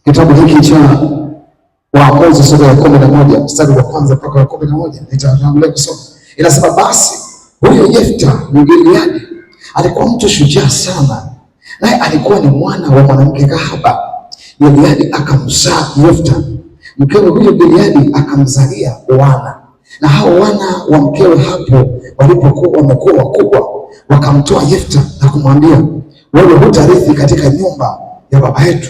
Kitabu hiki cha Waamuzi sura ya 11 mstari wa kwanza mpaka wa 11 nitaangulia kusoma. Inasema, basi huyo Yefta Mgileadi alikuwa mtu shujaa sana, naye alikuwa ni mwana wa mwanamke kahaba. Gileadi akamzaa Yefta. Mkewe huyo Gileadi akamzalia wana, na hao wana wa mkewe hapo walipokuwa wamekuwa wakubwa, wakamtoa Yefta na kumwambia, wewe hutarithi katika nyumba ya baba yetu,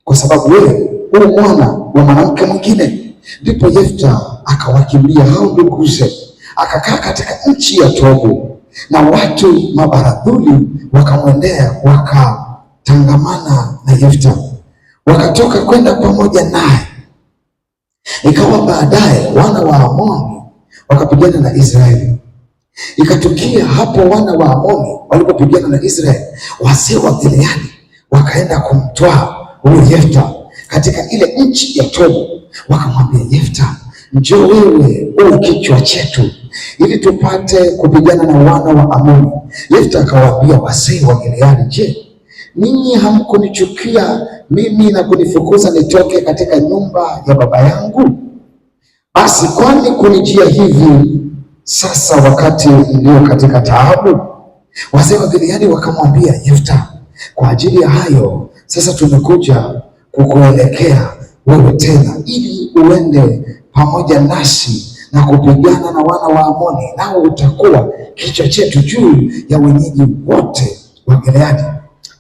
kwa sababu wewe huyu mwana wa mwanamke mwingine. Ndipo Yefta akawakimbia hao nduguze, akakaa katika nchi ya Tobu, na watu mabaradhuli wakamwendea, wakatangamana na Yefta, wakatoka kwenda pamoja naye. Ikawa baadaye wana wa Amoni wakapigana na Israeli. Ikatukia hapo wana wa Amoni walipopigana na Israeli, wazee wa Gileadi wakaenda kumtwaa huyo Yefta katika ile nchi ya Tobu. Wakamwambia Yefta, njoo wewe uwe kichwa chetu ili tupate kupigana na wana wa Amoni. Yefta akawaambia wazee wa Gileadi, je, ninyi hamkunichukia mimi na kunifukuza nitoke katika nyumba ya baba yangu? Basi kwani kunijia hivi sasa wakati ndio katika taabu? Wazee wa Gileadi wakamwambia Yefta, kwa ajili ya hayo sasa tumekuja kukuelekea wewe tena, ili uende pamoja nasi na kupigana na wana wa Amoni, nao utakuwa kichwa chetu juu ya wenyeji wote wa Gileadi.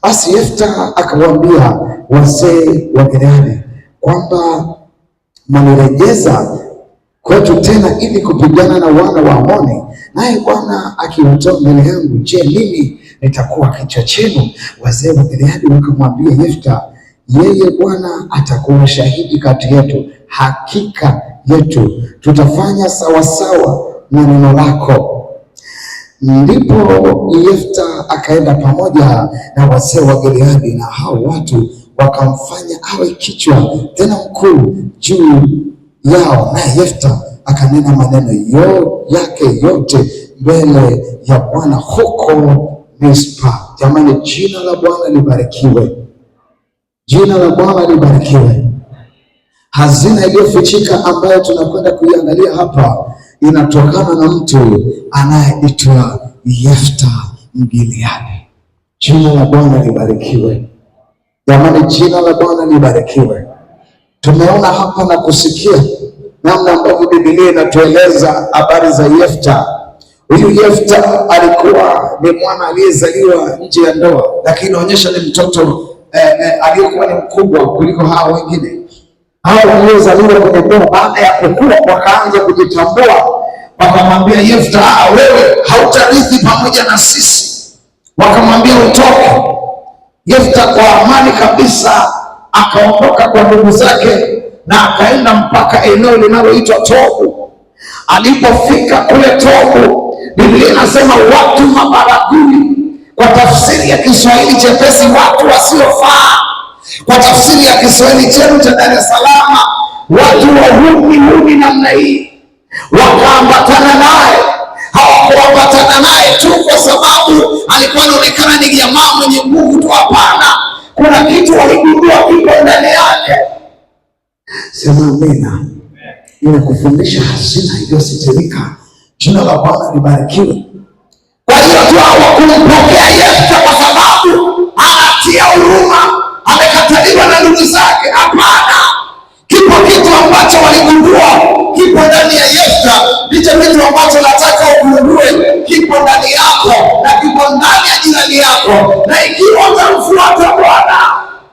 Basi Yefta akawaambia wazee wa Gileadi kwamba mnirejeza kwetu tena ili kupigana na wana wa Amoni, naye Bwana akiutoa mbele yangu, je, mimi nitakuwa kichwa chenu? Wazee wa Gileadi wakamwambia Yefta, yeye Bwana atakuwa shahidi kati yetu, hakika yetu tutafanya sawasawa na neno lako. Ndipo Yefta akaenda pamoja na wazee wa Gileadi, na hao watu wakamfanya awe kichwa tena mkuu juu yao, na Yefta akanena maneno yake yote mbele ya Bwana huko Mispa. Jamani, jina la Bwana libarikiwe. Jina la Bwana libarikiwe. Hazina iliyofichika ambayo tunakwenda kuiangalia hapa inatokana na mtu anayeitwa Yefta Mgileadi. Jina la Bwana libarikiwe. Jamani, jina la Bwana libarikiwe. Tumeona hapa na kusikia namna ambavyo Biblia inatueleza habari za Yefta. Huyu Yefta alikuwa ni mwana aliyezaliwa nje ya ndoa, lakini inaonyesha ni mtoto aliyekuwa ni mkubwa kuliko hao wengine. Hao waliozaliwa kwenye ndoa, baada ya kukua wakaanza kujitambua, wakamwambia Yefta, wewe hautarithi pamoja na sisi. Wakamwambia utoke. Yefta kwa amani kabisa akaondoka kwa ndugu zake na akaenda mpaka eneo linaloitwa Tobu. Alipofika kule Tobu, Biblia inasema watu mabaradhuli, kwa tafsiri ya Kiswahili chepesi, watu wasiofaa. Kwa tafsiri ya Kiswahili chetu cha Dar es Salaam, watu wahuni namna hii wakaambatana naye. Hawakuambatana naye tu kwa sababu alikuwa anaonekana ni jamaa mwenye nguvu tu, hapana. Kuna kitu waligundua kipo ndani yake. Sema amina. Ninakufundisha hazina iliyositirika. Jina la Bwana libarikiwe. Kwa hiyo tu hawakumpokea Yefta kwa sababu anatia huruma, amekataliwa na ndugu zake. Hapana, kipo kitu ambacho waligundua kipo ndani ya Yefta. Ndicho kitu ambacho nataka ugundue kipo ndani yako na kipo ndani ya jirani yako, na ikiwa utamfuata Bwana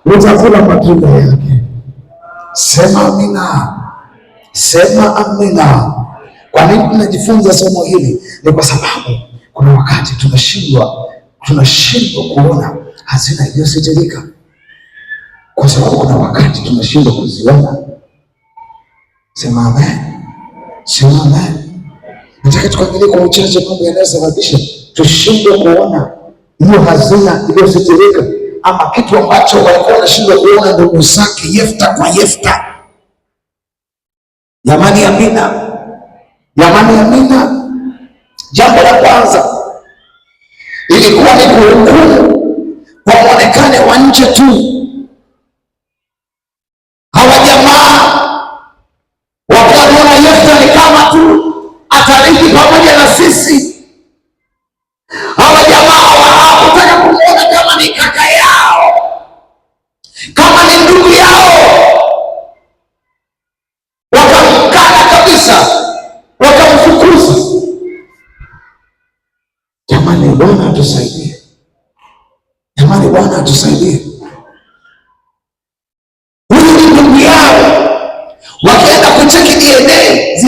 utakula matunda yake. Sema amina. Sema amina. Kwa nini tunajifunza somo hili? Ni kwa sababu kuna wakati tunashindwa kuona hazina iliyositirika, kwa sababu kuna wakati tunashindwa kuziona. Sema amen. Sema amen. Nataka tukaangalie kwa uchache mambo yanayosababisha tushindwe kuona hiyo hazina iliyositirika, ama kitu ambacho walikuwa wanashindwa kuona ndugu zake Yefta kwa Yefta. Jamani amina. Jamani amina. Jambo la kwanza ilikuwa ni kuhukumu kwa muonekano wa nje tu. tu atarithi pamoja na sisi. Hawa jamaa hawakutaka kumuona kama ni kaka yao, kama ni ndugu yao, wakamkana kabisa, wakamfukuza. Jamani, Bwana atusaidie. Jamani, Bwana atusaidie. Huyu ni ndugu yao. Wakienda kucheki DNA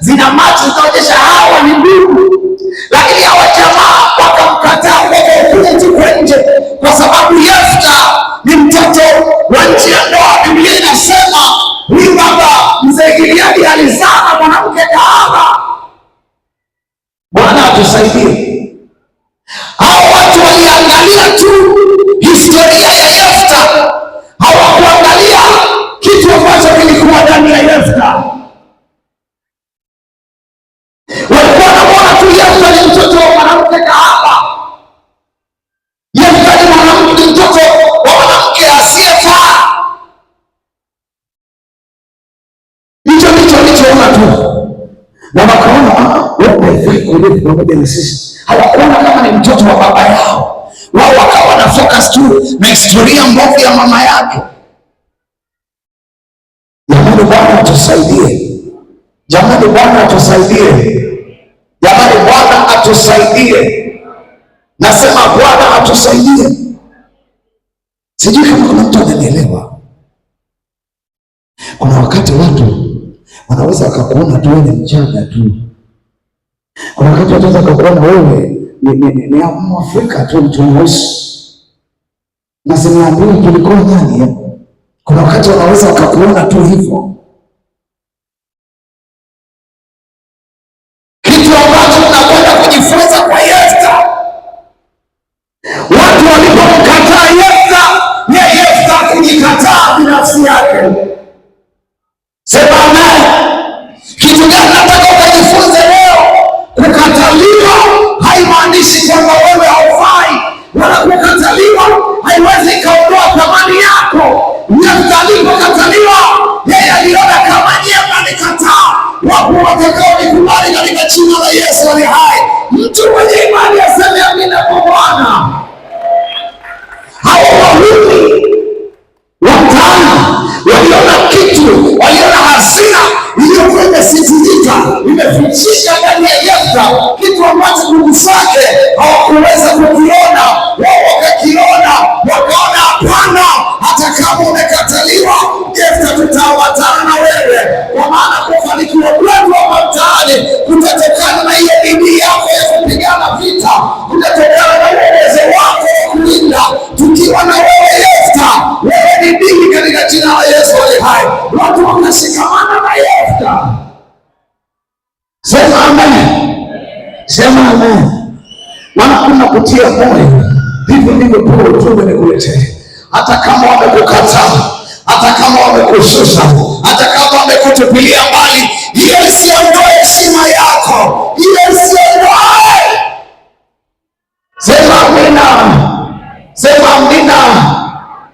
zina macho zinaonyesha hawa ni ndugu, lakini hawa jamaa wakamkataa, wakakuja tu kwa nje, kwa sababu Yefta ni mtoto wa nje ya ndoa. Biblia inasema huyu baba mzee Gileadi alizaa na mwanamke kahaba. Bwana atusaidie. Hao watu waliangalia tu historia ya Yefta, hawakuangalia kitu ambacho kilikuwa ndani ya Yefta. Walikuwa wanaona tu Yefta ni mtoto wa mwanamke kahaba. Yefta ni mtoto wa mwanamke asiyefaa. Hicho ndicho walichoona tu, na wakaona wewe kulipa pamoja na sisi. Hawakuona kama ni mtoto wa baba yao. Wao wakawa na focus tu na historia mbovu ya mama yake. Jamani, Bwana atusaidie. Jamani, Bwana atusaidie. Jamani, Bwana atusaidie. Nasema Bwana atusaidie. Sijui kama kuna mtu ananielewa. Kuna wakati watu wanaweza wakakuona tu ni mchanga tu. Kuna wakati watu wanaweza wakakuona wewe ni Mwafrika tu, mtu mweusi. Na sinaambiwa tulikuwa nani. Kuna wakati wanaweza wakakuona tu hivyo. Kitu ambacho tunakwenda kujifunza kwa Yefta, watu walipomkataa Yefta, ye Yefta kujikataa binafsi yake. Sema amen. Kitu gani nataka ukajifunze leo? Kukataliwa haimaanishi kwamba wewe haufai, wala kukataliwa haiwezi ikaondoa thamani yako. Yefta alipokataliwa, yeye aliona kama nyema nikataa, wapo watakao nikubali katika jina la Yesu aliye hai. Mtu mwenye imani aseme amina kwa Bwana. Hao wawili watano waliona kitu, waliona hazina iliyokuwa imesitirika, imefichika ndani ya Yefta, kitu ambacho ndugu zake hawakuweza kukiona. Wao wakakiona, wakaona hapana, hata kama umekataliwa Yefta, tutaambatana na wewe, kwa maana kufanikiwa kwetu hapa mtaani kutatokana na hiyo bidii yako ya kupigana vita, kutatokana na uwezo wako wa kulinda. Tukiwa na wewe Yefta, wewe ni bidii katika jina la Yesu aliye hai. Watu wakashikamana na Yefta. Sema amen. Sema amen. Maana kutia moyo. Hivyo ndivyo Paulo ujumbe nikuletea. Hata kama wamekukataa, hata kama wamekushusha, hata kama wamekutupilia mbali, hiyo isiondoe heshima yako. Hiyo isiondoe. Sema amina. Sema amina.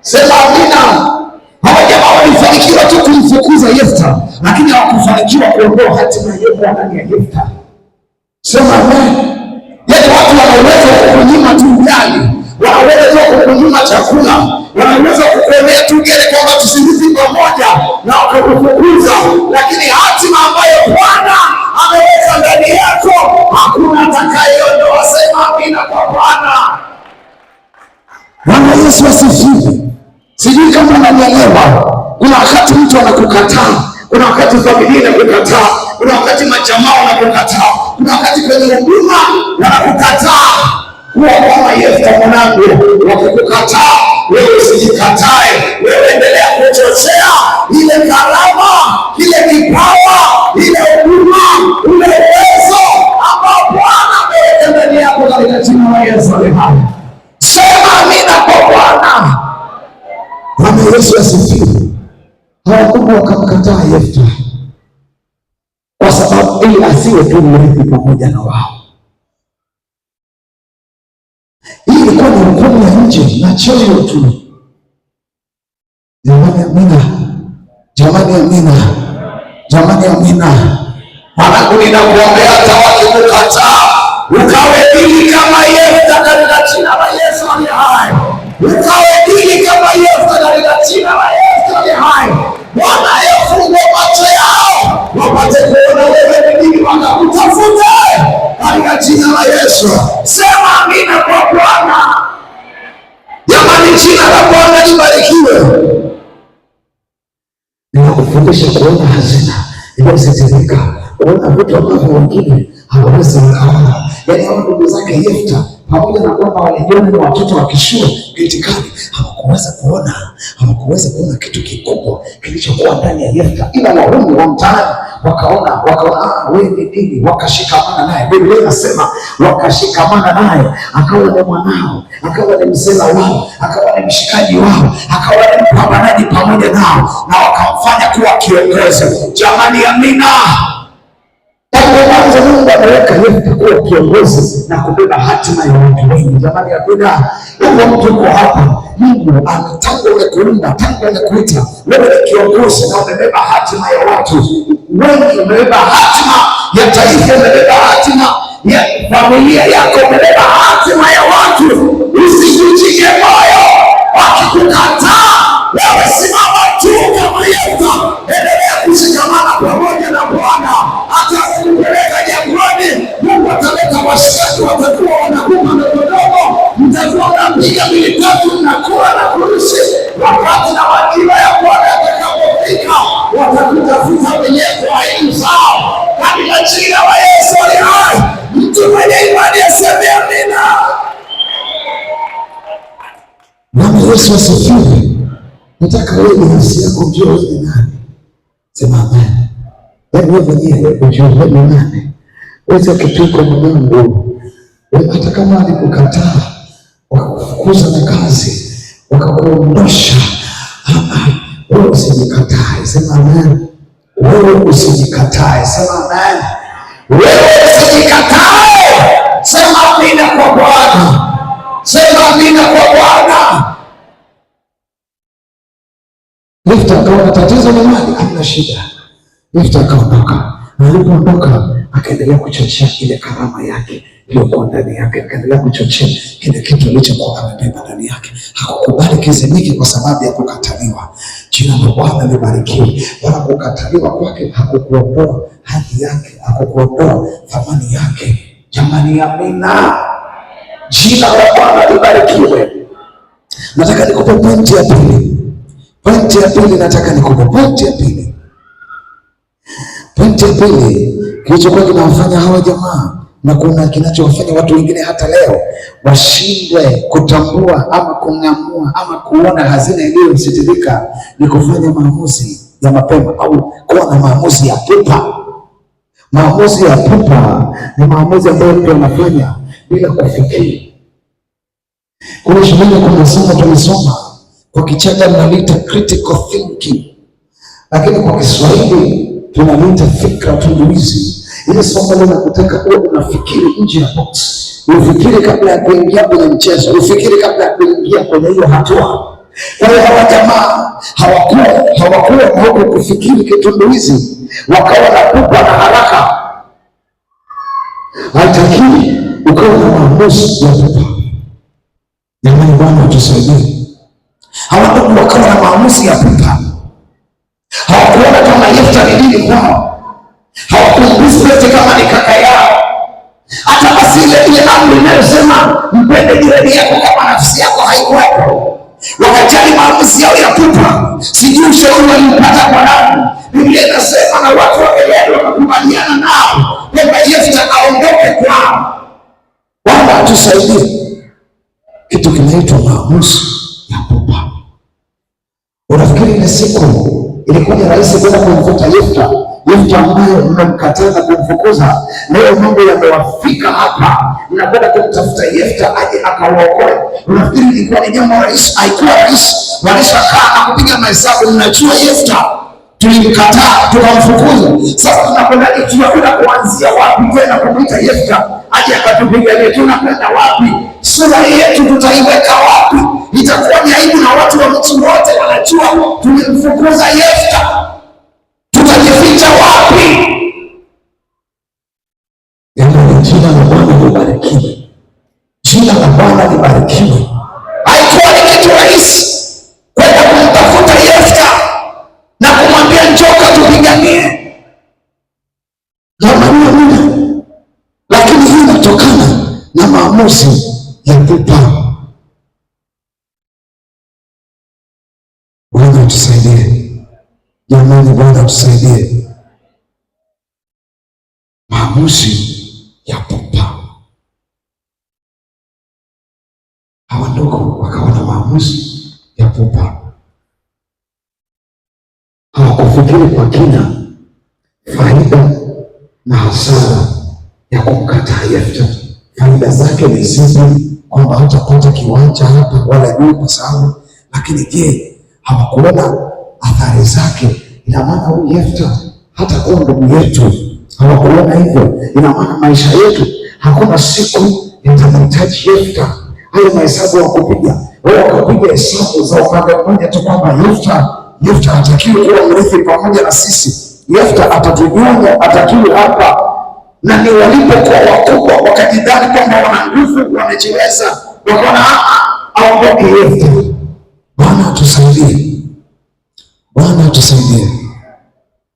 Sema amina. Hawa jamaa walifanikiwa tu kumfukuza Yefta, lakini hawakufanikiwa kuondoa hatima ya ndani ya Yefta. Sema amen. Yetu watu wana uwezo wa kukunyima tu ugali, wana uwezo wa kukunyima chakula, wana uwezo wa kukuonea tu gere kwamba tusirithi pamoja na wakakufukuza, lakini hatima ambayo Bwana ameweka ndani yako hakuna atakayeondoa. Sema amina kwa Bwana. Bwana Yesu asifiwe. Sijui kama unanielewa. Kuna wakati mtu anakukataa, kuna wakati familia inakukataa, kuna wakati majamaa wanakukataa, kuna wakati kwenye huduma wanakukataa. Kuwa kama Yefta mwanangu, wakikukataa wewe usijikatae, wewe endelea kuchochea ile karama, ile kipawa, ile huduma, ule uwezo ambao Bwana ameweka ndani yako katika jina la Yesu aliye hai. Sema amina kwa Bwana. Bwana Yesu asifiwe. Hawakuwa wakamkataa Yefta kwa sababu ili asiwe tu mrithi pamoja na wao. Hii ilikuwa ni hukumu ya nje na choyo tu. Jamani amina. Jamani amina. Jamani amina. Mwanangu, ninakuombea hata wakikukataa, ukawe dili kama Yefta katika jina la Yesu aliye hai. Ukawe dili kama Yefta katika jina la Yesu aliye hai. Bwana yafungue macho yao wapate kuona wewe ni nini, wakakutafute katika jina la Yesu. Sema amina kwa Bwana. Jamani, jina la Bwana libarikiwe. Ninakufundisha kuona hazina iliyozitirika, kuona vitu ambavyo wengine hawawezi wakaona. Yaani hao ndugu zake Yefta, pamoja na kwamba walijiona ni watoto wa kishua kitikani, hawakuweza kuona kitu kikubwa kilichokuwa ndani ya Yefta, ila wahuni wa mtaani wakaona wewe ni nini, wakashikamana naye. Biblia inasema wakashikamana naye, akawa ni mwanao, akawa ni mzela wao, akawa ni mshikaji wao, akawa ni mpambanaji pamoja nao, na wakamfanya kuwa kiongozi. Jamani, amina. Tangu Mungu ameweka Yefta kuwa kiongozi na kubeba hatima ya watu wengi. Jamani, amina. Huko mtu uko hapa, Mungu tangu amekuumba, tangu amekuita wewe ni kiongozi na umebeba hatima ya watu wengi, umebeba hatima ya taifa, umebeba hatima ya familia yako, umebeba hatima ya watu. Usijijike moyo wakikukataa, wewe simama tu kama Yefta, endelea kushikamana pamoja na Bwana. Hata kupeleka jangwani, Mungu ataleta washikaji, watakuwa wanakupa ndogo, mtakuwa mnapiga militatu, mnakula na kuishi. Wakati na majira ya Bwana yatakapofika, watakutafuta wenyewe kwa aibu zao katika jina la Yesu aliye hai. Mtu mwenye imani aseme amina. Bwana Yesu asifiwe. Nataka wewe binafsi yako ujue wewe ni nani. Sema amen. Yaani wewe mwenyewe ujue wewe ni nani. Wewe ukipiko Mungu, hata kama alikukataa, wakakufukuza na kazi, wakakuondosha, wewe usijikatae. Sema amen. Wewe usijikatae. Sema amen. Wewe usijikatae. Sema amina kwa Bwana. Sema amina kwa Bwana. Yefta akaona tatizo ni mali, hamna shida. Yefta akaondoka, na alipoondoka akaendelea kuchochea ile karama yake iliyokuwa ndani yake, akaendelea kuchochea kile kitu alichokuwa amebeba ndani yake. Hakukubali kizimiki kwa sababu ya kukataliwa. Jina la Bwana libarikiwe. Wala kukataliwa kwake hakukuondoa hadhi yake, hakukuondoa thamani yake. Jamani, amina. Jina la Bwana libarikiwe. Nataka nikupe pointi ya pili. Pointi ya pili nataka nikupe. Pointi ya pili. Pointi ya pili, kilichokuwa kinawafanya hawa jamaa na kuna kinachowafanya watu wengine hata leo washindwe kutambua ama kung'amua ama kuona hazina iliyositirika ni kufanya maamuzi ya mapema au kuwa na maamuzi ya pupa. Maamuzi ya pupa ni maamuzi ambayo mtu anafanya bila kufikiri. Kwa shuleni kuna somo tumesoma, kwa Kichaga tunaliita critical thinking, lakini kwa Kiswahili tunaliita fikra tunduizi. Ile somo linakutaka uwe unafikiri nje ya box. Ufikiri kabla ya kuingia kwenye mchezo, ufikiri kabla ya kuingia kwenye hiyo hatua. Kwa hiyo hawa jamaa hawakuwa na huko kufikiri kitunduizi, wakawa na pupa na haraka. Haitakiwi ukawa na maamuzi ya pupa. Jamani, Bwana atusaidie. Hawa ndugu wakawa na maamuzi ya pupa. Hawakuona kama Yefta ni dini kwao. Hawakumrespect kama ni kaka yao. Hata basi ile amri inayosema mpende jirani yako kama nafsi yako haikuwepo. Wakajali maamuzi yao ya pupa. Sijui ushauri walipata kwa nani. Biblia inasema na watu wakelele wakakubaliana nao kwamba Yefta aondoke kwao. Bwana atusaidie. Kitu kinaitwa maamuzi ya pupa. Unafikiri ile siku ilikuwa ni rahisi kwenda kumfuta Yefta? Yefta ambaye mmemkataza kumfukuza, leo mambo yamewafika hapa, mnakwenda kumtafuta Yefta aje akawaokoe. Unafikiri ilikuwa ni jambo rahisi? Haikuwa rahisi. Walishakaa na kupiga mahesabu, mnajua Yefta tulimkataa tukamfukuza, sasa tunakwendaje? Tunakwenda kuanzia wapi tena kumwita Yefta aje akatupiganie? Tunakwenda wapi? Sura yetu tutaiweka wapi? Itakuwa ni aibu na watu wa mtu wote wanajua tulimfukuza Yefta. Tutajificha wapi? abarikiwe. Haikuwa ni kitu rahisi kwenda kumtafuta Yefta na kumwambia njoka tupiganie na maneno, lakini hii inatokana na maamuzi ya pupa. Bwana tusaidie jamani, Bwana tusaidie. Maamuzi ya pupa. Hawa ndugu wakawa na maamuzi ya pupa, hawakufikiri kwa kina faida na hasara ya kumkataa Yefta. Faida zake ni zipi? Kwamba hatapata kiwanja hapa wala nyumba sawa, lakini je, hawakuona athari zake? Ina maana huyu Yefta hata kuwa ndugu yetu. Hawakuona hivyo. Ina maana maisha yetu hakuna siku yatamhitaji Yefta. Hayo mahesabu ya kupiga, wao wakapiga hesabu za upande mmoja tu kwamba Yefta hatakiwi kuwa mrithi pamoja na sisi, Yefta atatunyonga, atakiwi hapa. Na ni walipokuwa wakubwa wakajidhani kwamba wana nguvu, wamejiweza, wakaona aondoke Yefta. Bwana atusaidie, Bwana atusaidie.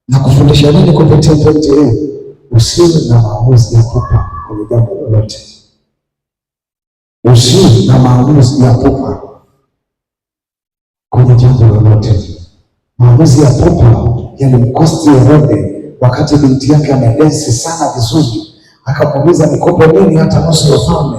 Na kufundisha nini kupitia pointi hii? Usiwe na maamuzi ya pupa kwenye jambo lolote. Usiwe na maamuzi ya pupa kwenye jambo lolote. Maamuzi ya pupa yalimkosti Herode wakati binti yake amedensi sana vizuri, akamuuliza nikope nini hata nusu ya ufalme.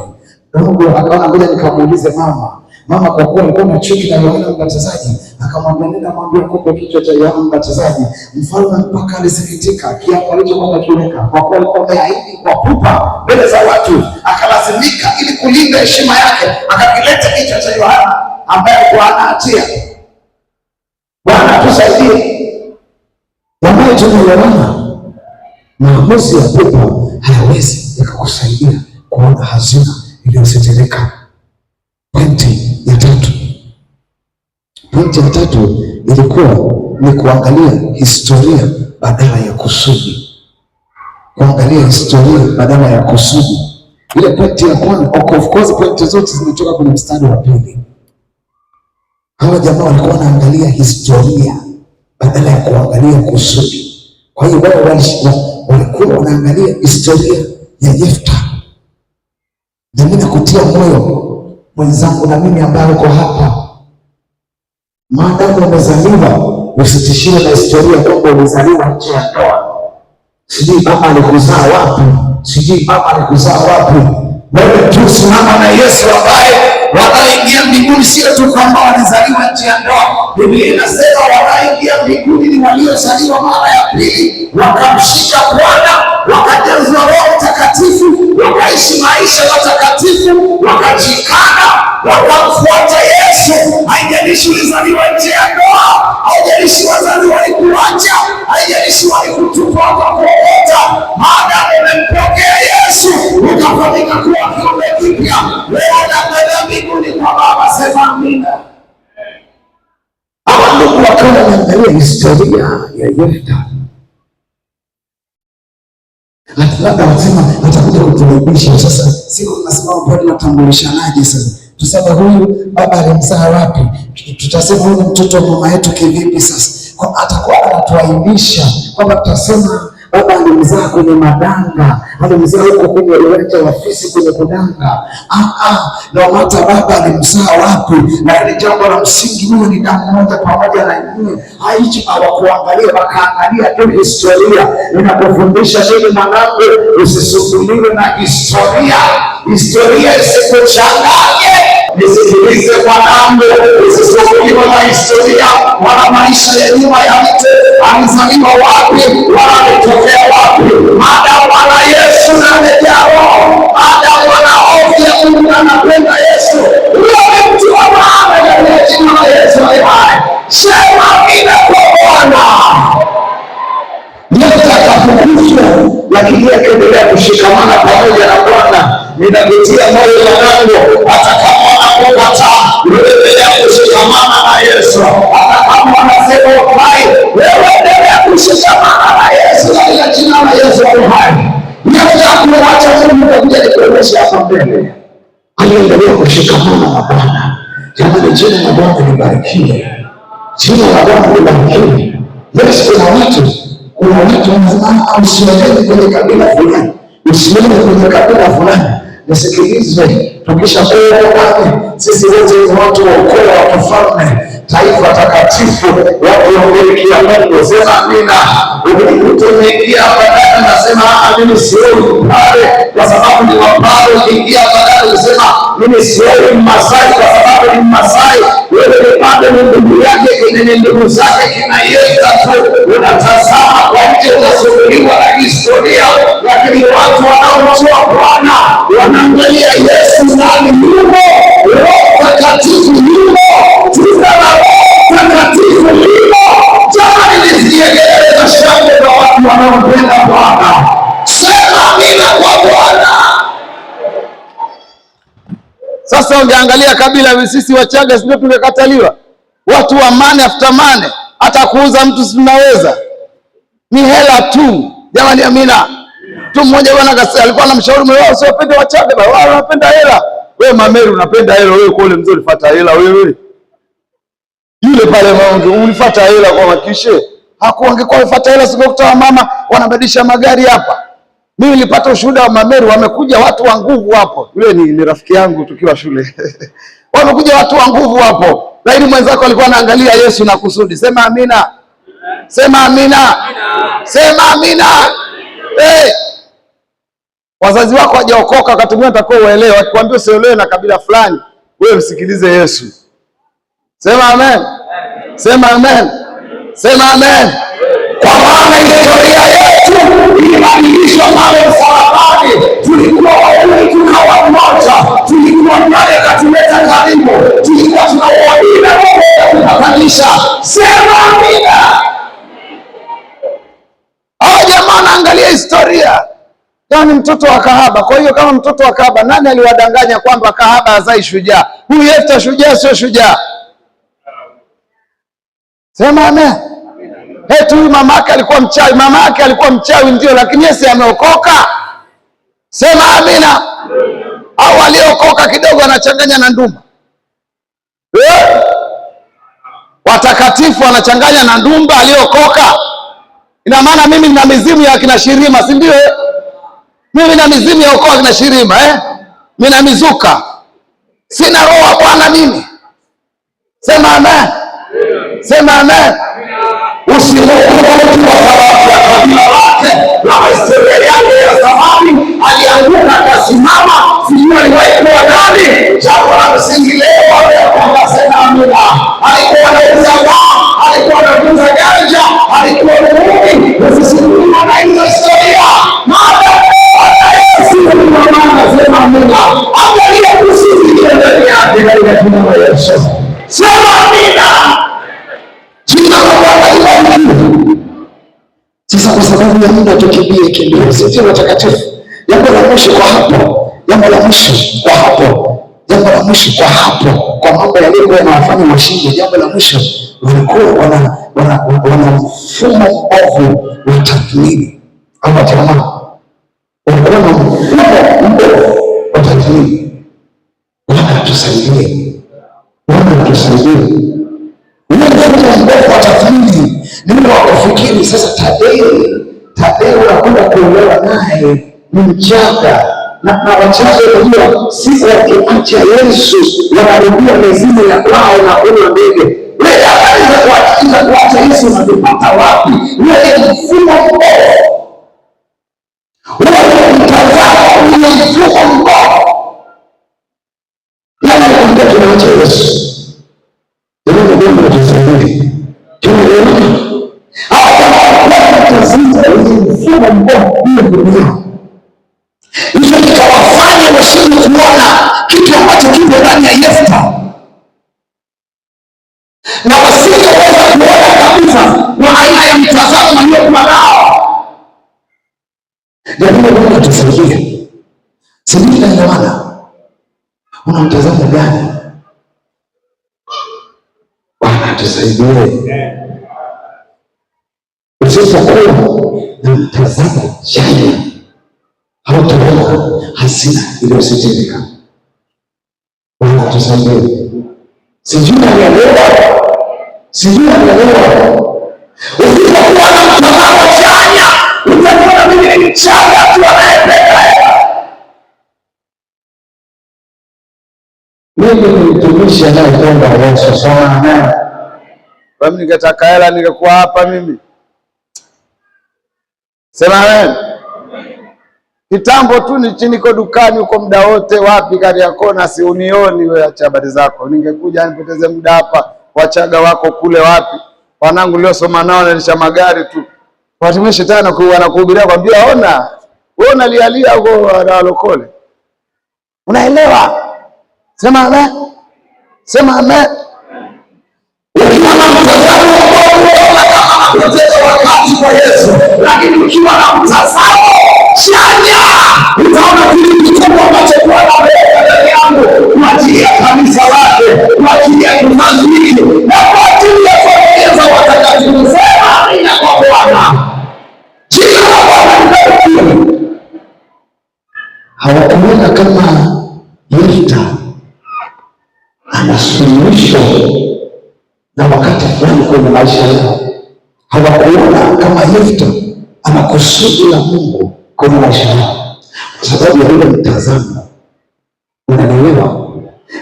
Ndugu akaona ngoja nikamuulize mama. Mama kwa kuwa alikuwa na chuki na Yohana Mbatizaji, akamwambia nenda mwambie kope kichwa cha Yohana Mbatizaji. Mfalme mpaka alisikitika kiapo alichokuwa kiweka, kwa kuwa alikuwa ameahidi kwa pupa mbele za watu, akalazimika ili kulinda heshima yake akakileta kichwa cha Yohana ambaye alikuwa hana hatia. Bwana tusaidie. Jamani, tunaelewana? Maamuzi ya pupa hayawezi yakakusaidia kuona hazina iliyositirika. Pointi ya tatu ilikuwa ni kuangalia historia badala ya kusudi. Kuangalia historia badala ya kusudi. Ile pointi ya kwanza, of course pointi zote zimetoka kwenye mstari wa pili. Hawa jamaa walikuwa wanaangalia historia badala ya kuangalia kusudi. Kwa hiyo wao walikuwa wanaangalia historia ya Yefta. Na mimi nakutia moyo mwenzangu na mimi ambaye uko hapa, maadamu umezaliwa usitishiwe na historia kwamba umezaliwa nje ya ndoa. Sijui mama alikuzaa wapi, sijui mama alikuzaa wapi. Wewe tu simama na Yesu ambaye wanaingia mbinguni sio tu kwamba walizaliwa nje ya ndoa. Biblia inasema wanaingia mbinguni ni waliozaliwa mara ya pili, wakamshika Bwana, wakajazwa Roho Mtakatifu, wakaishi maisha matakatifu, wakajikana, wakamfuata Yesu. Haijalishi ulizaliwa nje ya ndoa, haijalishi wazazi walikuacha, haijalishi walikutupa wakakuokota, maadamu umempokea Yesu ukafanyika kuwa kiumbe kipya, wewe unakwenda mbinguni kwa Baba. Sema amina. Hawa ndugu wakawa wanaangalia historia ya Yefta. Labda wasema atakuja kutuaibisha. Sasa siku tunasimama pale tunatambulishanaje sasa? Tuseme huyu baba alimzaa wapi? Tutasema huyu mtoto wa mama yetu kivipi sasa? Kwa atakuwa anatuaibisha kwamba tutasema baba alimzaa kwenye madanga, alimzaa huko kwenye uwanja wa fisi kwenye kudanga. Na hata baba alimzaa wapi? Lakini jambo la msingi, huyo ni damu moja pamoja na nyinyi. Haichi hawakuangalia, wakaangalia tu historia. Ninakufundisha nini mwanangu? Usisumbuliwe na historia. Historia isikuchanganye. Nisikilize mwanangu, usisumbuliwe na historia wala maisha ya nyuma ya mtu. Alizaliwa wapi wala ametokea wapi? Maadamu ana Yesu na amejaa Roho, maadamu ana hofu ya Mungu na anapenda Yesu, huyo ni mtu wa maana katika jina la Yesu aliye hai. Sema amina kwa Bwana. Yefta akafukuzwa, lakini akaendelea kushikamana pamoja na Bwana. Ninakutia moyo mwanangu, hata kama wanakukataa, endelea kushikamana na Yesu. Hata kama wanasema ufai, wewe endelea kushikamana na Yesu katika jina la Yesu aliye hai. Yefta hakuacha Mungu, atakuja kukuonyesha hapa mbele. aliendelea kushikamana na Bwana. Jamani, jina la Bwana libarikiwe, jina la Bwana libarikiwe. Yes, kuna watu wanasema usiende kwenye kabila fulani, usiende kwenye kabila fulani. Nisikilize, tukishakuwa sisi wote ni watu wa ukoo wa kifalme, taifa takatifu, watu wa miliki ya Mungu. Sema amina. Ukimeingia hapa ndani nasema mimi sioi pale kwa sababu ni wapale. Ukiingia hapa ndani unasema mimi sioi Mmasai kwa sababu ni Mmasai. Wewe ni pale ni ndugu yake, ni ndugu zake, kina Yesu tu. Unatazama kwa nje, unasumbuliwa na historia, lakini watu wanaomjua Bwana wanaangalia Yesu ndani yumo, Roho Mtakatifu yumo, jina la Roho Mtakatifu yumo. Jamani, nisikie kelele za shangwe kwa watu wanaompenda Bwana. Sema amina kwa Bwana. Sasa ungeangalia kabila, sisi Wachaga ndio tumekataliwa. Watu wa mane after mane, hata kuuza mtu tunaweza, ni hela tu. Jamani, amina. Mtu mmoja bwana alikuwa anamshauri mwe, wao usiwapende Wachaga bwana, wao wanapenda hela. Wewe Mameru unapenda hela, wewe kule mzee ulifuata hela wewe. Yule pale mwanzo ulifuata hela kwa makishe. Angekuwa ulifuata hela singekuta mama wanabadilisha magari hapa. Mimi nilipata ushuhuda wa Mameru, wamekuja watu wa nguvu hapo. Yule ni rafiki yangu tukiwa shule. Wamekuja watu wa nguvu hapo. Lakini mwenzako alikuwa anaangalia Yesu na kusudi. Sema amina. Sema amina. Sema amina. Wazazi wako hawajaokoka, wakati mwingine utakao uelewe. Akikwambia usiolewe na kabila fulani, wewe msikilize Yesu. Sema amen. Sema amen. Sema amen. Kwa maana historia yetu ilibadilishwa pale msalabani. Tulikuwa wawili tukawa mmoja, tulikuwa mbali akatuleta karibu, tulikuwa tunauadili tukabadilisha. Sema amina. Hao jamaa naangalia historia. Yaani mtoto wa kahaba. Kwa hiyo kama mtoto wa kahaba, nani aliwadanganya kwamba kahaba hazai shujaa? Huyu Yefta shujaa sio shujaa? Sema amen. Eti huyu mamake alikuwa mchawi. Mamake alikuwa mchawi ndio, lakini Yesu ameokoka. Sema amina. Au aliokoka kidogo anachanganya na ndumba. Watakatifu wanachanganya na ndumba, aliokoka. Ina maana mimi nina mizimu ya kina Shirima, si ndio? Mimi na mizimu ya ukoo kina Shirima, mimi na mizuka. Sina roho wa Bwana mimi. Sema amen. Sema amen. Usimhukumu mtu kwa sababu ya kabila lake na historia yake ya zamani. Alianguka akasimama, sijui aliwahi kuwa nani. Jambo la msingi leo sema amina. Alikuwa anauza dawa, alikuwa anauza ganja, alikuwa muumini. Usisimuliwe na hizo historia. Sema amina. Angalia kusudi ndani yake katika jina la Yesu. Sema amina. Jina la Bwana libarikiwe. Sasa kwa sababu ya muda tukimbie. Sisi watakatifu. Jambo la mwisho kwa hapo. Jambo la mwisho kwa hapo. Kwa mambo yaliyokuwa yanawafanya washinde. Jambo la mwisho, walikuwa wana mfumo mbovu wa tathmini. Ama jamaa walikuwa na mfumo mbovu wa tathmini. Bwana tusaidie. Mfumo mbovu wa tathmini ni wa kufikiri. Sasa Tadeo unakwenda kuolewa naye ni Mchaga, na Wachaga unajua siku wakiacha Yesu wanarudia mizimu ya kwao na kuna ndege. Wewe anaweza kuacha Yesu na kupata wapi? Wewe ni mfumo mbovu. Wewe mtazamo ni mfumo mbovu. Nani anakuambia tunaacha Yesu? Ndio ndio tunasema. Mfumo mbovu hiyo dunia. Hicho kitawafanya washindwe kuona kitu ambacho kipo ndani ya Yefta. Na wasingeweza kuona kabisa kwa aina ya mtazamo aliyokuwa nao. Jambo Mungu tusaidie. Sisi tunaelewana. Una mtazamo gani? Bwana tusaidie. Usipokuwa na mtazamo chanya, hautaona hazina iliyositirika. Bwana tusaidie. Sijui anaelewa. Usipokuwa na mtazamo chanya, utakuwa mimi ni mchanga tu anayependa. Mimi ni mtumishi anayependa Yesu sana. Kwa mimi ningetaka hela ningekuwa hapa mimi. Sema amen. Kitambo tu niko dukani huko muda wote, wapi Kariakoo na si unioni wewe, acha habari zako. Ningekuja nipoteze muda hapa, Wachaga wako kule wapi? Wanangu niliosoma nao nalisha magari tu. Watumie shetani wanakuhubiria kwambia ona, wewe unalialia huko walokole. Unaelewa? Sema amen. Sema amen. Ukiwa na mtazamo unapoteza wakati kwa Yesu, lakini ukiwa na mtazamo chanya utaona kile kikubwa ambacho Bwana ameweka ndani yangu kwa ajili ya kanisa lake, kwa ajili ya kizazi hiki na kwa ajili ya familia za watakatifu. Sema amina kwa Bwana. Jina la Bwana libarikiwe. Hawakuona kama Yefta ana suluhisho na wakati fulani kwenye maisha yao. Hawakuona kama Yefta ana kusudi la Mungu kwenye maisha yao, kwa sababu ya ile mtazamo. Unanielewa?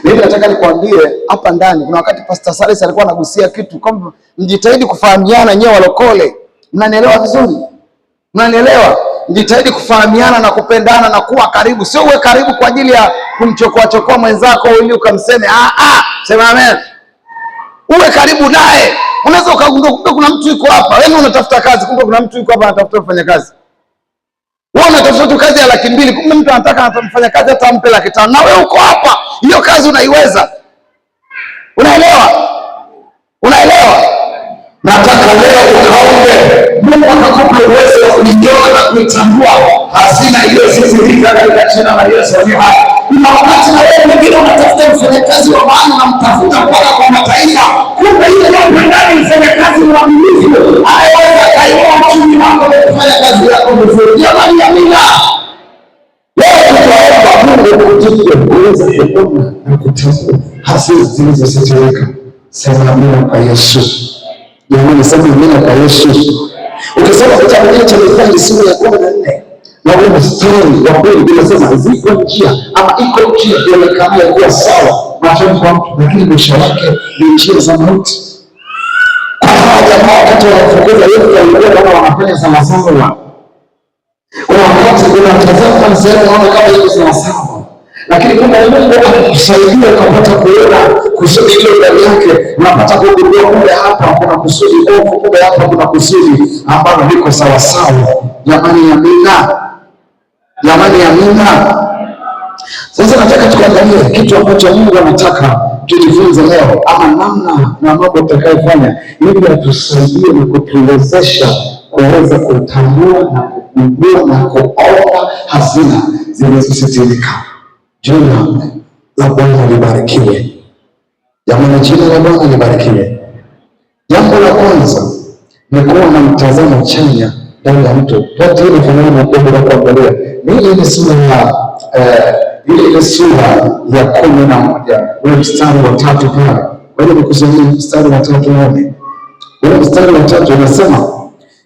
Mimi nataka nikwambie hapa ndani, kuna wakati Pastor Salis alikuwa anagusia kitu kwamba mjitahidi kufahamiana nyewe walokole. Mnanielewa vizuri? Mnanielewa? Mjitahidi kufahamiana na kupendana na kuwa karibu. Sio uwe karibu kwa ajili ya kumchokoa mwenzako ili ukamseme. Sema amen. Uwe karibu naye. Unaweza ukagundua kumbe kuna mtu yuko hapa. Wewe unatafuta kazi, kumbe kuna mtu yuko hapa anatafuta kufanya kazi. Wewe unatafuta tu kazi ya 200,000, kumbe mtu anataka kufanya kazi hata ampe 500,000. Na wewe uko hapa, hiyo kazi unaiweza. Unaelewa? Nataka leo ukaombe Mungu akakupa uwezo wa kujiona na kuitambua hazina iliyosifika katika jina la Yesu aliye hai. Kuna wakati na wewe mwingine unatafuta mfanyakazi wa maana na mtafuta mpaka kwa mataifa, kumbe ile ndio ndani mfanyakazi mwaminifu anayeweza kainua uchumi wako na kufanya kazi yako vizuri. Jamani, amina. Leo tutaomba Mungu kutupe uwezo wa kuona na kutambua hazina zilizosifika. Sema amina kwa Yesu. Jamani, sema amina kwa Yesu. Ukisoma kitabu cha Mithali sura ya 14 na ule mstari wa 2 inasema ziko njia ama iko njia ionekanayo kuwa sawa machoni pa mtu, lakini mwisho wake ni njia za mauti. Kwa hawa jamaa wakati wanafukuza Yesu walikuwa kama wanafanya sawasawa. Wakati unatazama sehemu unaona kama iko sawasawa, lakini kama Mungu anakusaidia ukapata kuona kusudi hilo ndani yake, unapata kugundua kumbe hapa kuna kusudi ovu, kumbe hapa kuna kusudi ambalo liko sawa sawa. Jamani, amina. Jamani, amina. Sasa nataka tuangalie kitu ambacho Mungu anataka tujifunze leo, ama namna na mambo tutakayofanya ili atusaidie na kutuwezesha kuweza kutambua na kugundua na kuona hazina zilizositirika. Jina la Bwana libarikiwe. Jamani, jina la Bwana libarikiwe. Jambo la kwanza ni kuwa na mtazamo chanya ndani ya mtu. Pote ile fanana na jambo la kuangalia ni ile sura ya 11 ule mstari wa 3 pale. Kwa hiyo nikusomea mstari wa 3 nane. Ule mstari wa 3 unasema,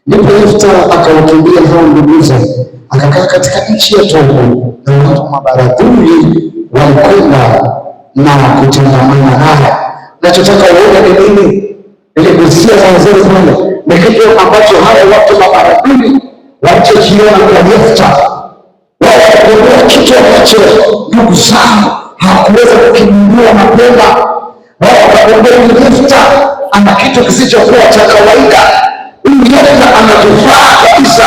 ndipo Yefta akawakimbia hao nduguze, akakaa katika nchi ya Tobu, na watu mabaradhuli walikwenda na kutangamana naye. Nachotaka uone ni nini? Ile kusikia zanzuri pale ni kitu ambacho hawa watu mabaradhuli walichokiona kwa Yefta. Wao walikuwa kitu ambacho ndugu zao hawakuweza kukigundua mapema. Wao wakaona Yefta ana kitu kisichokuwa cha kawaida. Yefta anatufaa kabisa.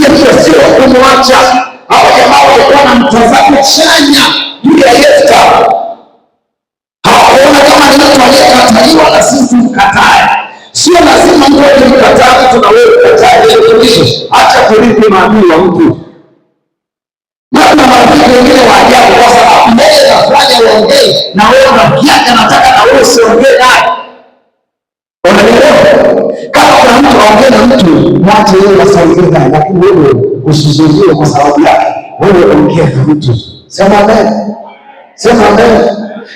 Yefta sio kumwacha. Hawa jamaa walikuwa na mtazamo chanya juu ya Yefta. Hawakuona kama ni mtu aliyekataliwa na sisi mkatae. Sio lazima mtu mkatae, tunaweza kukatae rekebisho. Acha kurithi maadili ya mtu. Na marafiki wengine wa ajabu, kwa sababu mbele anafanya uongee na wewe unakiacha, nataka na wewe usiongee naye. Unaelewa? Kama kuna mtu aongee na mtu, mwache yeye asiongee naye, lakini wewe usizuie kwa sababu yake. Wewe ongea na mtu. Sema amen. Sema amen.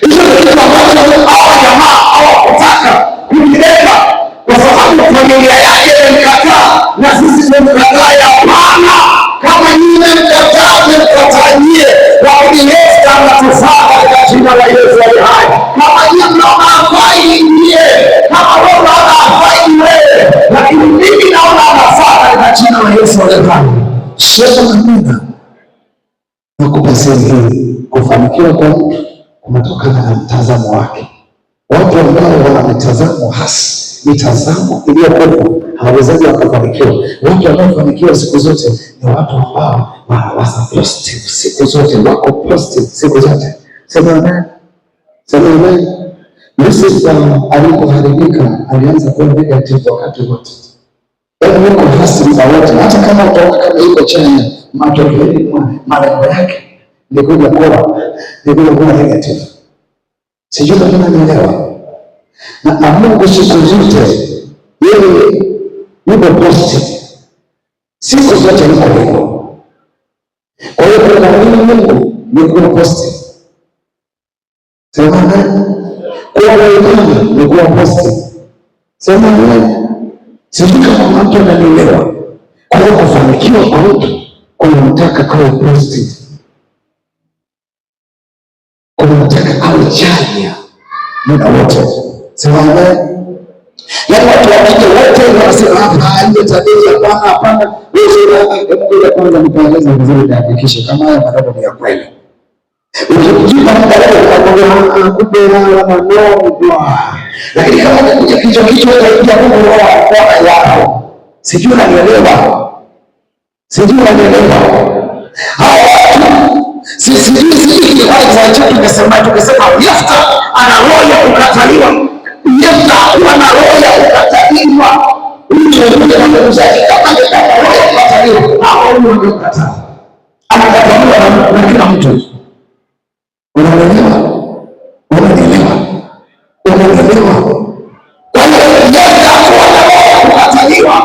Hicho ndio kitu ambacho hawa jamaa hawakutaka kujileta, kwa sababu familia yake imemkataa na sisi tumemkataa. Hapana, kama nyinyi mkataa, mkatajie kwa Yesu anatufaa katika jina la Yesu aliye hai. Kama nyinyi mnaona hafai, ingie. Kama wewe unaona hafai, wewe, lakini mimi naona anafaa katika jina la Yesu aliye hai. Sema amina. Nakupa siri hii, kufanikiwa kwa mtu kunatokana na mtazamo wake. Watu ambao wana mitazamo hasi, mitazamo iliyokufa, hawawezi wakafanikiwa. Watu wanaofanikiwa siku zote ni watu ambao wako positive siku zote, wako positive siku zote. Sema amen. Sema amen. Lucifer alipoharibika alianza kuwa negative wakati wote. Yaani yuko hasi za wote, hata kama utaona kama yuko chanya, matokeo malengo yake ni kuja kuwa negative. Sijui kama unanielewa. Na Mungu siku zote yeye yuko positive. Siku zote yuko hivyo. Kwa hiyo kwa Mungu ni kuwa positive. Sema amen. Kwa Mungu ni kuwa positive. Sema amen. Sijui kama mtu ananielewa. Kwa hiyo kufanikiwa kwa mtu kunamtaka kuwa positive. Kunamtaka awe chanya muda wote. Sema amen. Yaani watu wakija wote wanasema hapa ndio tabia hapana. Wewe kwanza nikueleza vizuri na hakikisha kama haya maneno ni ya kweli. Ukijipa mdalili kumbe na maneno. Lakini kama unakuja kichwa utakuja Mungu kwa yako. Sijui unanielewa. Hawa watu sisi kwanza tukasema Yefta ana roho ya kukataliwa. Yefta ana roho ya kukataliwa. Mtu anayemzaki kama roho ya kukataliwa. Hao ndio wanakataa. Anakataliwa na kila mtu. Unaelewa? Kwa hiyo Yefta ana roho ya kukataliwa.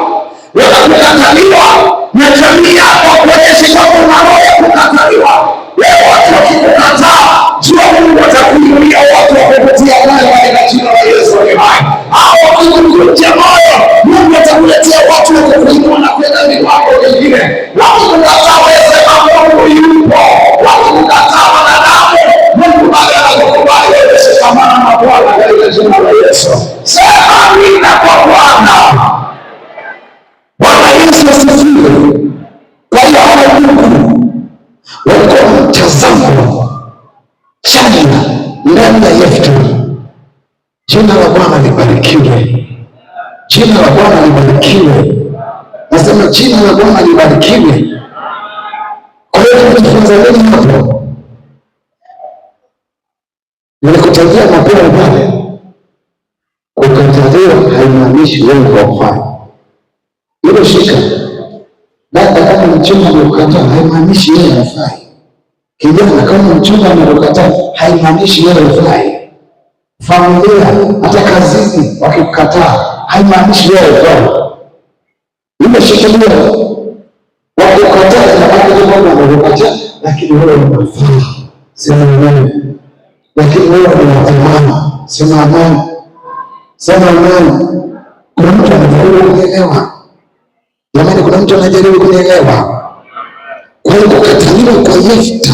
Kukataliwa na jamii yako kuonyesha kwamba una roho ya kukataliwa. Leo watu wakikukataa, jua Mungu atakuinulia watu wa kukutia moyo katika jina la Yesu aliye hai. Hao wakikutia moyo, Mungu atakuletea watu wa kukuinua na kwenda milango mingine. Wakikukataa wewe, sema Mungu yupo. Wakikukataa wanadamu, Mungu bado anakukubali wewe, shikamana na Bwana katika jina la Yesu. Sema amina kwa Bwana. Bwana Yesu asifiwe. Kwa hiyo hawa Mungu walikuwa mtazamo chanya ndani ya Yefta. Jina la Bwana libarikiwe. Jina la Bwana libarikiwe. Nasema jina la Bwana libarikiwe. Kwa hiyo tunajifunza nini hapo? Nilikutajia mapema pale. Kukataliwa haimaanishi wewe haufai. Hilo shika. Dada kama mchumba amekukataa haimaanishi wewe hufai. Kijana kama mchumba amekukataa haimaanishi wewe hufai. Familia hata kazini wakikukataa haimaanishi wewe hufai. Hilo shika ndio. Wakikukataa na watu wamekukataa lakini wewe unafaa. Sema amen. Lakini wewe unatamani. Sema amen. Sema amen. Kuna mtu anajaribu kuelewa. Jamani, kuna mtu anajaribu kunielewa. Kwa hiyo kukataliwa kwa Yefta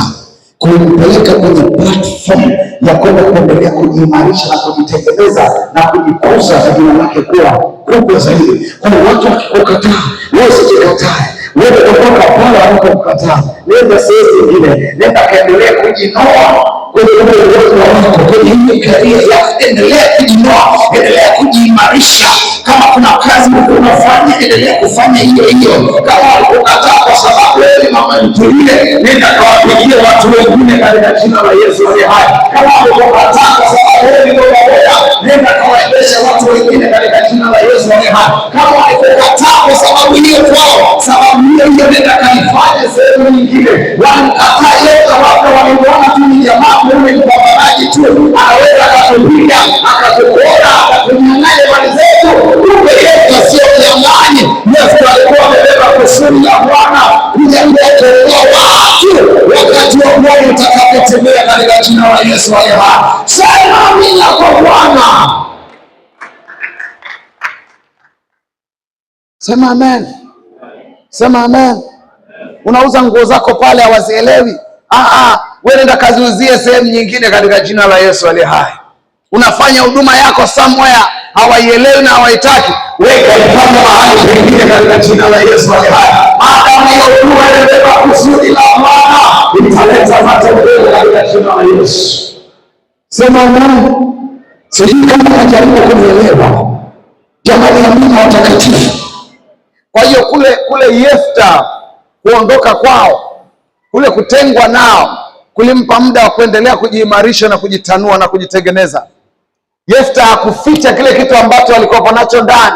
kumpeleka kwenye platform ya kwenda kuendelea kujiimarisha na kujitengeneza na kujikuza na jina lake kuwa kubwa zaidi. Kwa hiyo watu wakikukataa, wewe usijikatae. Wewe kutoka pale wanapokukataa, nenda sehemu nyingine, nenda kaendelea kujinoa kwenye uwezo wako, kwenye hii karia ya endelea kujinoa, endelea kujiimarisha. Kama kuna kazi unafanya, endelea kufanya hiyo. Kama walikukataa kwa sababu wewe ni mama mtulie, nenda kawapigie watu wengine katika jina la Yesu aliye hai. Kama walikukataa kwa sababu wewe ni bodaboda, nenda kawaendesha watu wengine katika jina la Yesu aliye hai. Kama walikukataa kwa sababu hiyo kwao, sababu hiyo nenda kaifanye sehemu nyingine. Walikataa Yefta, watu waliona tu ni jamaa mwenye kupambanaji tu, anaweza akatupiga, akatupora, akatunyang'anya mali zetu. Kumbe Yefta sio mnyang'anyi. Yefta alikuwa amebeba kusudi ya Bwana, kuja kuokoa watu wakati ndio moyo utakapotembea katika jina la Yesu aliye hai. Sema amina kwa Bwana. Sema amen. Sema amen. Unauza nguo zako pale hawazielewi. Wewe nenda kaziuzie sehemu nyingine katika jina la Yesu aliye hai. Unafanya huduma yako somewhere hawaielewi na hawaitaki. Weka ipande mahali pengine katika jina la Yesu aliye hai. Maadamu hiyo huduma inabeba kusudi la Bwana, italeta matokeo katika jina la Yesu. Sema amen. Sijui kama unajaribu kunielewa. Jamani, amina watakatifu. Kwa hiyo kule Yefta kuondoka kwao, kule kutengwa nao, kulimpa muda wa kuendelea kujiimarisha na kujitanua na kujitengeneza. Yefta hakuficha kile kitu ambacho alikuwa nacho ndani.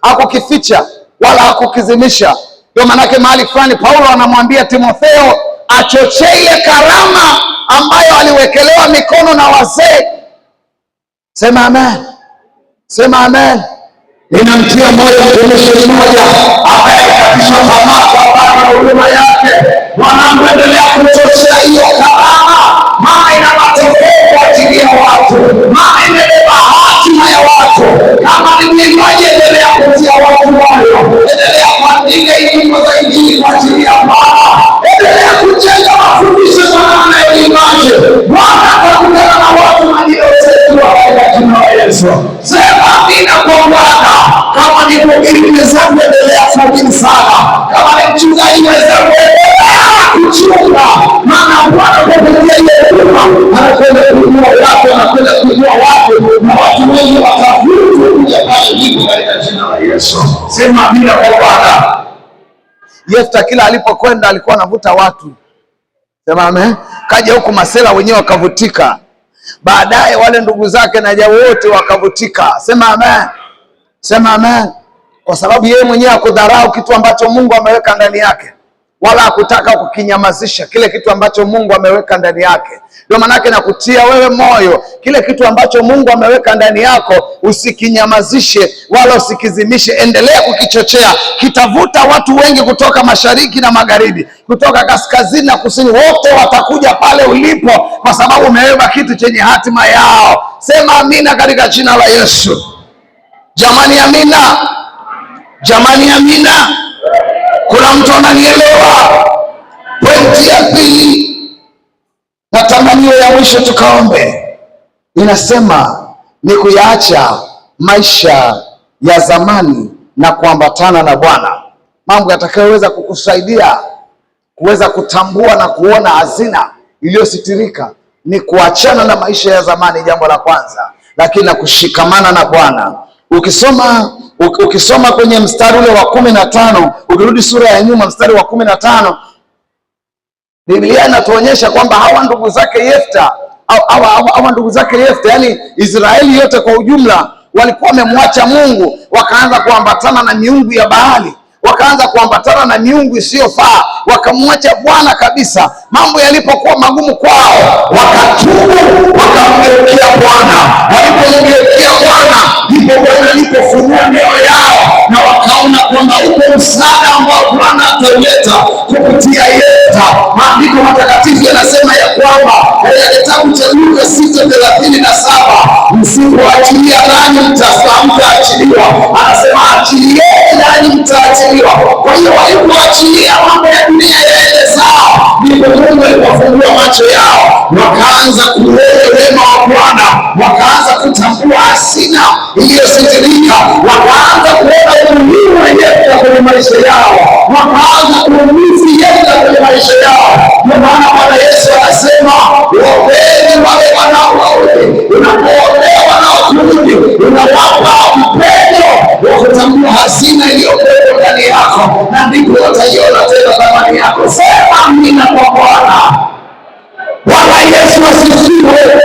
Hakukificha wala hakukizimisha. Ndio maana mahali fulani Paulo anamwambia Timotheo achochee ile karama ambayo aliwekelewa mikono na wazee. Sema amen. Sema amen. Ninamtia moyo mtumishi mmoja ambaye alikatishwa tamaa kwa sababu ya huduma yake. Mwanangu, endelea kuchochea hiyo karama, maana ina matokeo kwa ajili ya watu, maana imebeba hatima ya watu. Kama ni mwimbaji, endelea kutia watu moyo, endelea kuandika nyimbo za Injili kwa ajili ya Bwana, endelea kujenga mafundisho sana anayoimbaje. Bwana atakutana na watu waliotetwa katika jina la Yesu. Sema amina kwa Bwana. Kama ni mhubiri mwenzangu, endelea kuhubiri sana. Kama ni mchungaji mwenzangu, endelea kuchunga, maana Bwana kupitia ile huduma anakwenda kuinua watu, anakwenda kuinua watu, na watu wengi watavuta kuja pale ndipo katika jina la Yesu. Sema amina kwa Bwana. Yefta kila alipokwenda alikuwa anavuta watu. Sema amen. Kaja huku masela wenyewe wakavutika. Baadaye wale ndugu zake na jamaa wote wakavutika. Sema amen. Sema amen. Kwa sababu yeye mwenyewe hakudharau kitu ambacho Mungu ameweka ndani yake, wala hakutaka kukinyamazisha kile kitu ambacho Mungu ameweka ndani yake. Ndio maana yake nakutia wewe moyo, kile kitu ambacho Mungu ameweka ndani yako usikinyamazishe wala usikizimishe, endelea kukichochea. Kitavuta watu wengi kutoka mashariki na magharibi, kutoka kaskazini na kusini, wote watakuja pale ulipo kwa sababu umebeba kitu chenye hatima yao. Sema amina katika jina la Yesu. Jamani amina. Jamani amina. Kuna mtu ananielewa? Pointi ya pili na tamanio ya mwisho tukaombe, inasema ni kuyaacha maisha ya zamani na kuambatana na Bwana. Mambo yatakayoweza kukusaidia kuweza kutambua na kuona hazina iliyositirika ni kuachana na maisha ya zamani, jambo la kwanza, lakini na kushikamana na Bwana. Ukisoma kwenye mstari ule wa 15, ukirudi sura ya nyuma mstari wa 15, Biblia inatuonyesha kwamba hawa ndugu zake Yefta, yani Israeli yote kwa ujumla, walikuwa wamemwacha Mungu, wakaanza kuambatana na miungu ya Baali, wakaanza kuambatana na miungu isiyofaa, wakamwacha Bwana kabisa. Mambo yalipokuwa magumu kwao, wakatubu, wakamgeukia Bwana. Walipomgeukia Bwana, ndipo Bwana alipofunua mioyo yao na wakaona kwamba uko msaada ambao Bwana atauleta kupitia Yefta. Maandiko matakatifu yanasema ya kwamba katika kitabu cha Luka 6:37, msipoachilia nanyi mtaachiliwa. Anasema achilieni nanyi mtaachiliwa. Kwa hiyo walipoachilia mambo ya dunia yaende sawa, ndipo Mungu alipofungua macho yao, wakaanza kuona wema wa Bwana, wakaanza kutambua hazina iliyositirika, wakaanza kuona umuhimu wa Yefta kwenye maisha yao, wakaanza kuumisi Yefta kwenye maisha yao. Ndio maana Bwana Yesu anasema, waombeni wale wanaowaudhi. Unapoombea wanaokuudhi, unawapa mpenyo wa kutambua hazina iliyokuwepo ndani yako, na ndipo wataiona tena thamani yako. Sema amina kwa Bwana. Bwana Yesu asifiwe.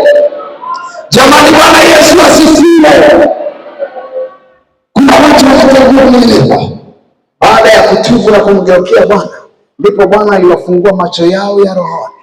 Jamani, Bwana Yesu asifiwe. Kuna watu wanaokuelewa baada ya kutubu na kumgeukia Bwana, ndipo Bwana aliwafungua macho yao ya rohoni.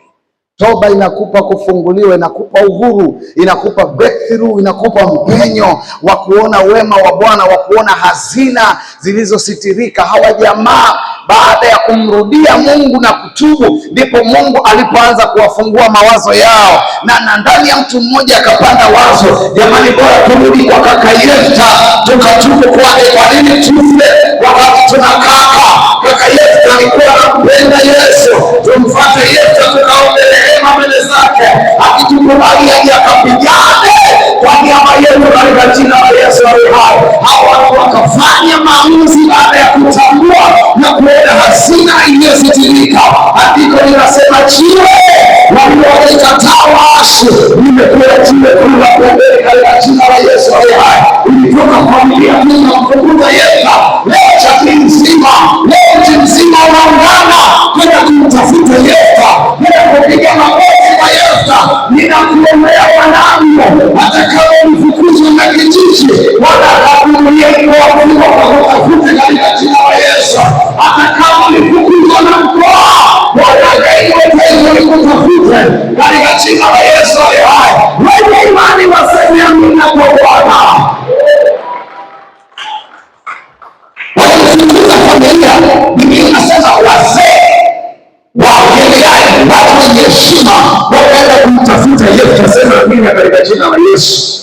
Toba inakupa kufunguliwa, inakupa uhuru, inakupa breakthrough, inakupa mpenyo wa kuona wema wa Bwana, wa kuona hazina zilizositirika. Hawa jamaa baada ya kumrudia Mungu na kutubu, ndipo Mungu alipoanza kuwafungua mawazo yao, na ndani ya mtu mmoja akapanda wazo, jamani, bora turudi kwa kaka Yefta tukatubu kwake. Kwa nini tufe wakati tuna kaka Yefta alikuwa anampenda Yesu? Tumfuate Yefta tukaombe rehema mbele zake, akitukubali aje akapigane kwa niaba yetu katika jina la Yesu aliye hai. Hao watu wakafanya maamuzi baada ya kutambua na kuona hazina iliyositirika. Andiko linasema jiwe walilolikataa waashi limekuwa jiwe kuu la pembeni katika jina la Yesu aliye hai. Ulitoka familia nzima kumkuta Yefta, leo jamii nzima, leo nchi nzima unaungana kwenda kumtafuta Yefta, kwenda kupiga magoti kwa Yefta. Ninakuombea wanangu, hata kama ulifukuzwa na kijiji, wanakuulia kwa kutafuta katika jina la Yesu. Hata kama ulifukuzwa na mkoa, kutafuta katika jina la Yesu aliye hai. Wenye imani waseme amina kwa Bwana. Walifukuza familia, Biblia inasema wazee wa Gileadi, watu wenye heshima, wakaenda kumtafuta Yefta. Sema amina katika jina la Yesu.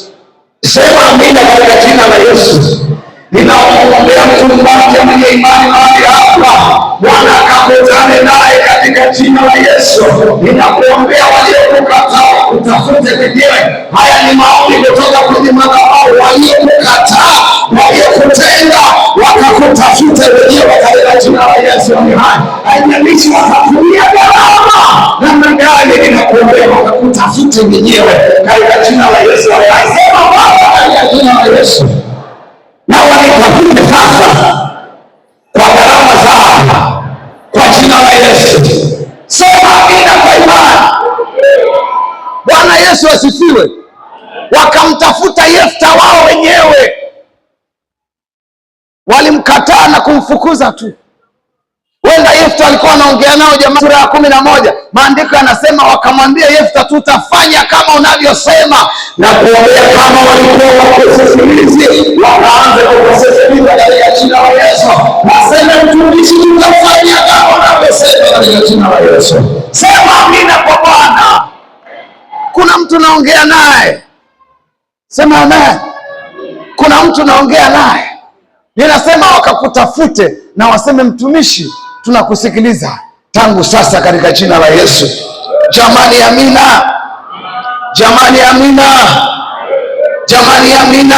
Sema amina katika jina la Yesu. Ninaomwombea mtu mmoja mwenye imani mahali hapa, Bwana akakutane naye katika jina la Yesu. Ninakuombea waliokukataa kutafute wenyewe. Haya ni maombi kutoka kwenye madhabahu. Waliokukataa, waliokutenga, wakakutafute wenyewe katika jina la Yesu aliye hai. Haijalishi watatumia gharama namna gani, ninakuombea wakakutafute wenyewe katika jina la Yesu aliye hai. Sema Baba katika jina la Yesu, na wanitafute sasa kwa gharama zao kwa jina la Yesu. Sema amina kwa imani. Bwana Yesu asifiwe. Wakamtafuta Yefta wao wenyewe, walimkataa na kumfukuza tu. Wenda Yefta alikuwa anaongea nao, jamaa, sura ya 11 maandiko yanasema wakamwambia Yefta, tutafanya kama unavyosema, na kuombea kama walikuwa wakusikilizi, wakaanza kukusikiliza katika jina la Yesu. Nasema mtumishi, tutafanya kama unavyosema katika jina la Yesu. Sema amina kwa Bwana. Kuna mtu naongea naye, sema amen. Kuna mtu naongea naye. Ninasema wakakutafute na waseme, mtumishi, tunakusikiliza tangu sasa katika jina la Yesu. Jamani amina, jamani amina, jamani amina.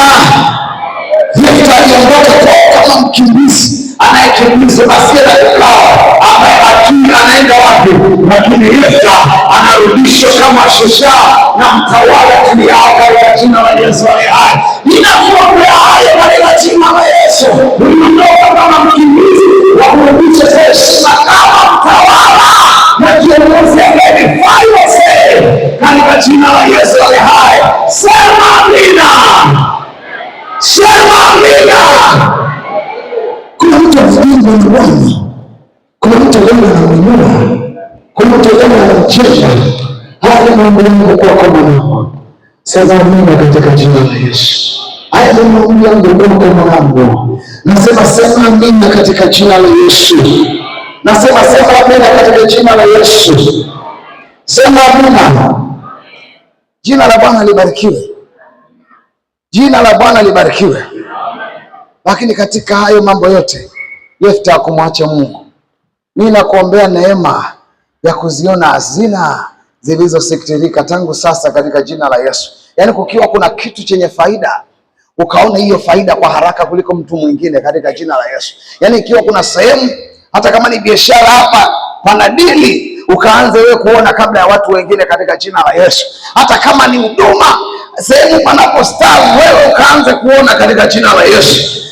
Yefta aliondoka kwao kama mkimbizi anayekimbizwa asiye na kikao, ambaye hajui anaenda wapi, lakini Yefta anarudishwa kama shujaa na mtawala chini yao katika jina la Yesu aliye hai. Ninakuombea hayo katika jina la Yesu. Uliondoka kama mkimbizi, wakurudishe heshima kama mtawala na kiongozi anayefaa katika jina la Yesu aliye hai. Sema amina. Sema amina. Kuna mtu anafikiri ni Bwana, kuna mtu anamwinua, kuna mtu anamcheza. Haya ni mambo yangu kwa mwanangu. Sema amina katika jina la Yesu. Haya ni mambo yangu kwa mwanangu. Nasema sema amina katika jina la Yesu. Nasema sema amina katika jina la Yesu. Sema amina. Jina la Bwana libarikiwe. Jina la Bwana libarikiwe. Lakini katika hayo mambo yote, Yefta hakumwacha Mungu. Mimi nakuombea neema ya kuziona hazina zilizositirika tangu sasa katika jina la Yesu. Yaani kukiwa kuna kitu chenye faida, ukaona hiyo faida kwa haraka kuliko mtu mwingine katika jina la Yesu. Yaani ikiwa kuna sehemu, hata kama ni biashara hapa pana dili, ukaanze wewe kuona kabla ya watu wengine katika jina la Yesu. Hata kama ni huduma, sehemu panapostawi, wewe ukaanze kuona katika jina la Yesu.